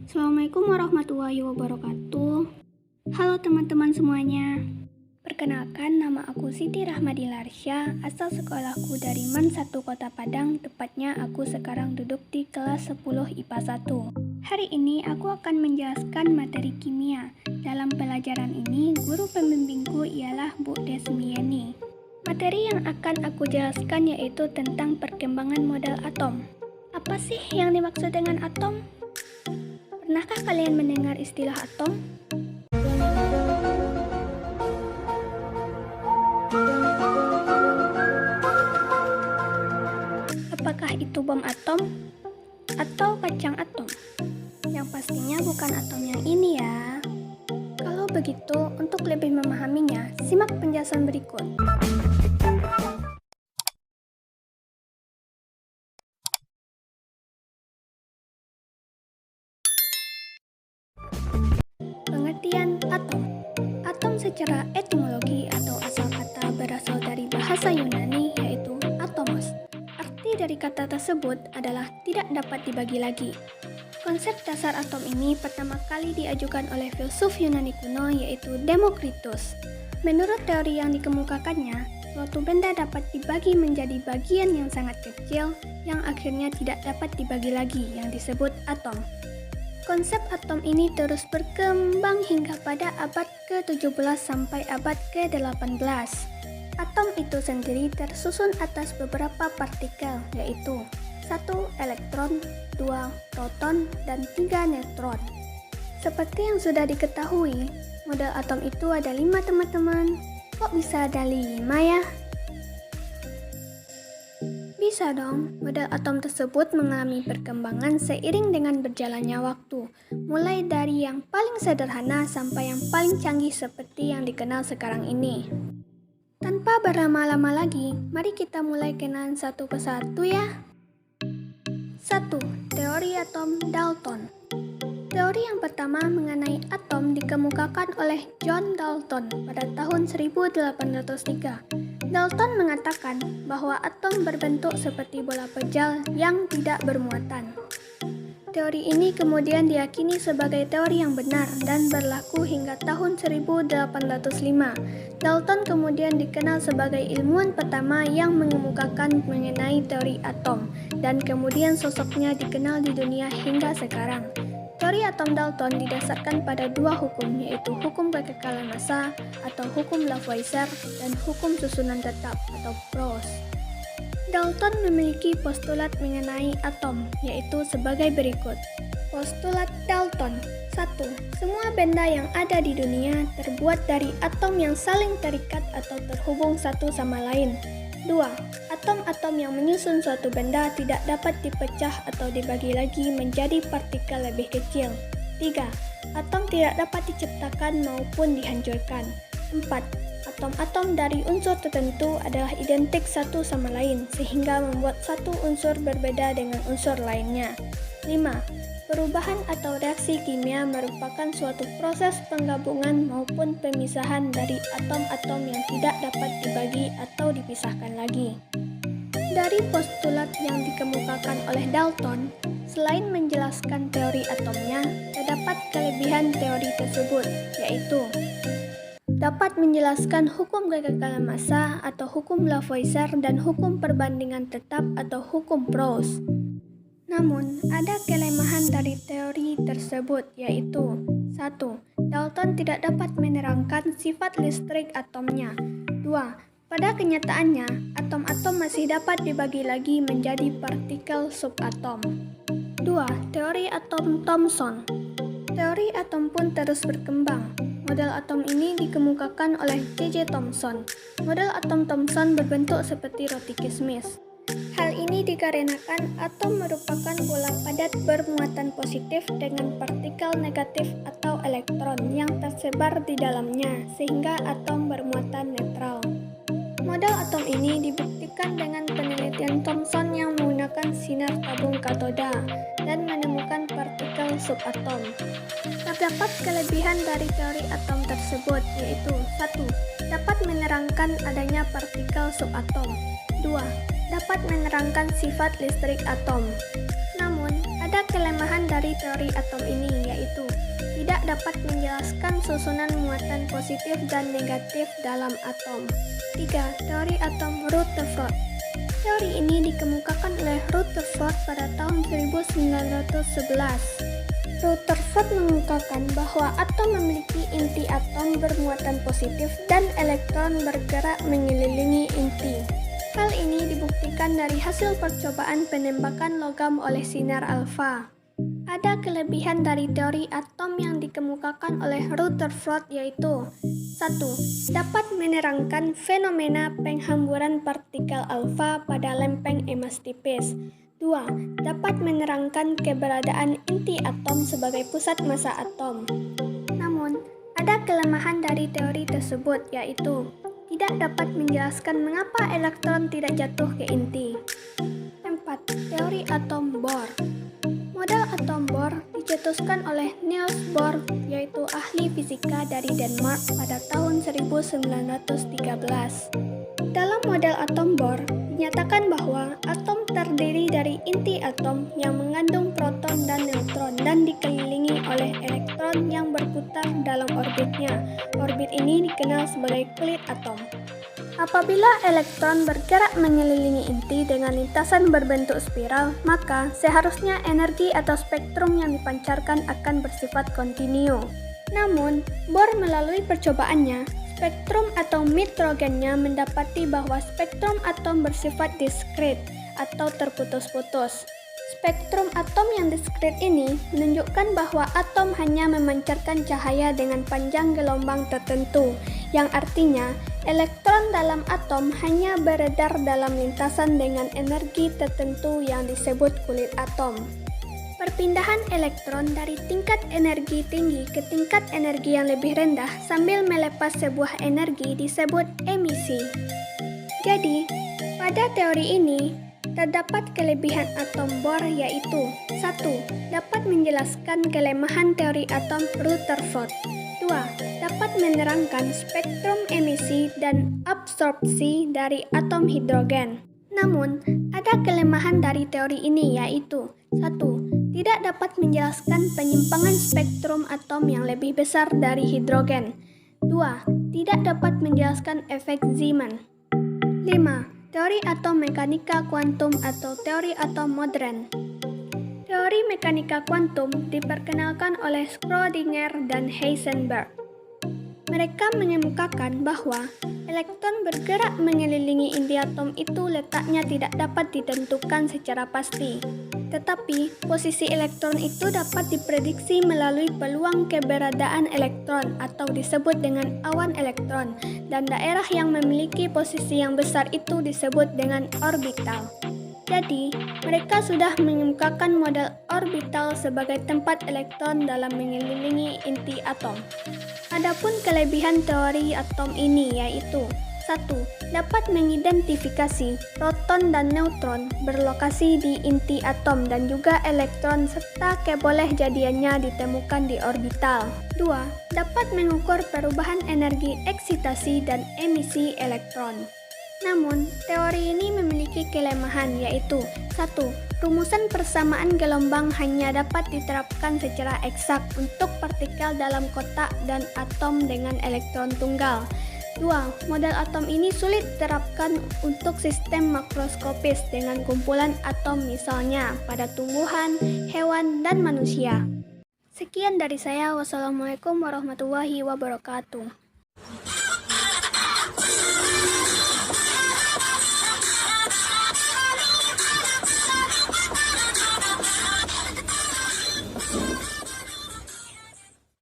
Assalamualaikum warahmatullahi wabarakatuh. Halo teman-teman semuanya. Perkenalkan, nama aku Siti Rahmadi Larsya, asal sekolahku dari MAN 1 Kota Padang, tepatnya aku sekarang duduk di kelas 10 IPA 1. Hari ini aku akan menjelaskan materi kimia. Dalam pelajaran ini, guru pembimbingku ialah Bu Desmieni. Materi yang akan aku jelaskan yaitu tentang perkembangan model atom. Apa sih yang dimaksud dengan atom? Pernahkah kalian mendengar istilah atom? Apakah itu bom atom atau kacang atom? Yang pastinya bukan atom yang ini ya. Kalau begitu, untuk lebih memahaminya, simak penjelasan berikut. Pengertian atom. Atom secara etimologi atau asal kata berasal dari bahasa Yunani yaitu atomos. Arti dari kata tersebut adalah tidak dapat dibagi lagi. Konsep dasar atom ini pertama kali diajukan oleh filsuf Yunani kuno yaitu Demokritus. Menurut teori yang dikemukakannya, suatu benda dapat dibagi menjadi bagian yang sangat kecil yang akhirnya tidak dapat dibagi lagi yang disebut atom. Konsep atom ini terus berkembang hingga pada abad ke-17 sampai abad ke-18. Atom itu sendiri tersusun atas beberapa partikel, yaitu 1 elektron, 2 proton, dan 3 neutron. Seperti yang sudah diketahui, model atom itu ada 5 teman-teman. Kok bisa ada 5 ya? Bisa dong, model atom tersebut mengalami perkembangan seiring dengan berjalannya waktu, mulai dari yang paling sederhana sampai yang paling canggih seperti yang dikenal sekarang ini. Tanpa berlama-lama lagi, mari kita mulai kenalan satu persatu ya. 1. Teori atom Dalton. Teori yang pertama mengenai atom dikemukakan oleh John Dalton pada tahun 1803. Dalton mengatakan bahwa atom berbentuk seperti bola pejal yang tidak bermuatan. Teori ini kemudian diyakini sebagai teori yang benar dan berlaku hingga tahun 1805. Dalton kemudian dikenal sebagai ilmuwan pertama yang mengemukakan mengenai teori atom, dan kemudian sosoknya dikenal di dunia hingga sekarang. Teori atom Dalton didasarkan pada 2 hukum, yaitu hukum kekekalan massa atau hukum Lavoisier dan hukum susunan tetap atau Proust. Dalton memiliki postulat mengenai atom, yaitu sebagai berikut. Postulat Dalton. 1. Semua benda yang ada di dunia terbuat dari atom yang saling terikat atau terhubung satu sama lain. 2. Atom-atom yang menyusun suatu benda tidak dapat dipecah atau dibagi lagi menjadi partikel lebih kecil. 3. Atom tidak dapat diciptakan maupun dihancurkan. 4. Atom-atom dari unsur tertentu adalah identik satu sama lain, sehingga membuat satu unsur berbeda dengan unsur lainnya. 5. Perubahan atau reaksi kimia merupakan suatu proses penggabungan maupun pemisahan dari atom-atom yang tidak dapat dibagi atau dipisahkan lagi. Dari postulat yang dikemukakan oleh Dalton, selain menjelaskan teori atomnya, terdapat kelebihan teori tersebut, yaitu dapat menjelaskan hukum kekekalan massa atau hukum Lavoisier dan hukum perbandingan tetap atau hukum Proust. Namun, ada kelemahan dari teori tersebut, yaitu 1. Dalton tidak dapat menerangkan sifat listrik atomnya. 2. Pada kenyataannya, atom-atom masih dapat dibagi lagi menjadi partikel subatom. 2. Teori atom Thomson. Teori atom pun terus berkembang. Model atom ini dikemukakan oleh J.J. Thomson. Model atom Thomson berbentuk seperti roti kismis. Hal ini dikarenakan atom merupakan bola padat bermuatan positif dengan partikel negatif atau elektron yang tersebar di dalamnya, sehingga atom bermuatan netral. Model atom ini dibuktikan dengan penelitian Thomson yang menggunakan sinar tabung katoda dan menemukan partikel subatom. Terdapat kelebihan dari teori atom tersebut, yaitu 1. Dapat menerangkan adanya partikel subatom. 2. Dapat menerangkan sifat listrik atom. Namun, ada kelemahan dari teori atom ini, dapat menjelaskan susunan muatan positif dan negatif dalam atom. 3. Teori atom Rutherford. Teori ini dikemukakan oleh Rutherford pada tahun 1911. Rutherford mengungkapkan bahwa atom memiliki inti atom bermuatan positif dan elektron bergerak mengelilingi inti. Hal ini dibuktikan dari hasil percobaan penembakan logam oleh sinar alfa. Ada kelebihan dari teori atom yang dikemukakan oleh Rutherford yaitu 1. Dapat menerangkan fenomena penghamburan partikel alfa pada lempeng emas tipis. 2. Dapat menerangkan keberadaan inti atom sebagai pusat massa atom. Namun, ada kelemahan dari teori tersebut yaitu tidak dapat menjelaskan mengapa elektron tidak jatuh ke inti. 4. Teori atom Bohr. Model atom Bohr dicetuskan oleh Niels Bohr, yaitu ahli fisika dari Denmark pada tahun 1913. Dalam model atom Bohr, dinyatakan bahwa atom terdiri dari inti atom yang mengandung proton dan neutron dan dikelilingi oleh elektron yang berputar dalam orbitnya. Orbit ini dikenal sebagai kulit atom. Apabila elektron bergerak mengelilingi inti dengan lintasan berbentuk spiral, maka seharusnya energi atau spektrum yang dipancarkan akan bersifat kontinu. Namun, Bohr melalui percobaannya, spektrum atau nitrogennya mendapati bahwa spektrum atom bersifat diskret atau terputus-putus. Spektrum atom yang diskret ini menunjukkan bahwa atom hanya memancarkan cahaya dengan panjang gelombang tertentu, yang artinya elektron dalam atom hanya beredar dalam lintasan dengan energi tertentu yang disebut kulit atom. Perpindahan elektron dari tingkat energi tinggi ke tingkat energi yang lebih rendah sambil melepas sebuah energi disebut emisi. Jadi, pada teori ini, terdapat kelebihan atom Bohr yaitu 1. Dapat menjelaskan kelemahan teori atom Rutherford. 2. Dapat menerangkan spektrum emisi dan absorpsi dari atom hidrogen. Namun, ada kelemahan dari teori ini yaitu 1. Tidak dapat menjelaskan penyimpangan spektrum atom yang lebih besar dari hidrogen. 2. Tidak dapat menjelaskan efek Zeeman. 5. Teori atom mekanika kuantum atau teori atom modern. Teori mekanika kuantum diperkenalkan oleh Schrödinger dan Heisenberg. Mereka mengemukakan bahwa elektron bergerak mengelilingi inti atom itu letaknya tidak dapat ditentukan secara pasti. Tetapi, posisi elektron itu dapat diprediksi melalui peluang keberadaan elektron atau disebut dengan awan elektron, dan daerah yang memiliki posisi yang besar itu disebut dengan orbital. Jadi, mereka sudah mengemukakan model orbital sebagai tempat elektron dalam mengelilingi inti atom. Adapun kelebihan teori atom ini yaitu 1. Dapat mengidentifikasi proton dan neutron berlokasi di inti atom dan juga elektron serta kebolehjadiannya ditemukan di orbital. 2. Dapat mengukur perubahan energi eksitasi dan emisi elektron. Namun, teori ini memiliki kelemahan yaitu 1. Rumusan persamaan gelombang hanya dapat diterapkan secara eksak untuk partikel dalam kotak dan atom dengan elektron tunggal. 2. Model atom ini sulit diterapkan untuk sistem makroskopis dengan kumpulan atom misalnya pada tumbuhan, hewan, dan manusia. Sekian dari saya. Wassalamualaikum warahmatullahi wabarakatuh.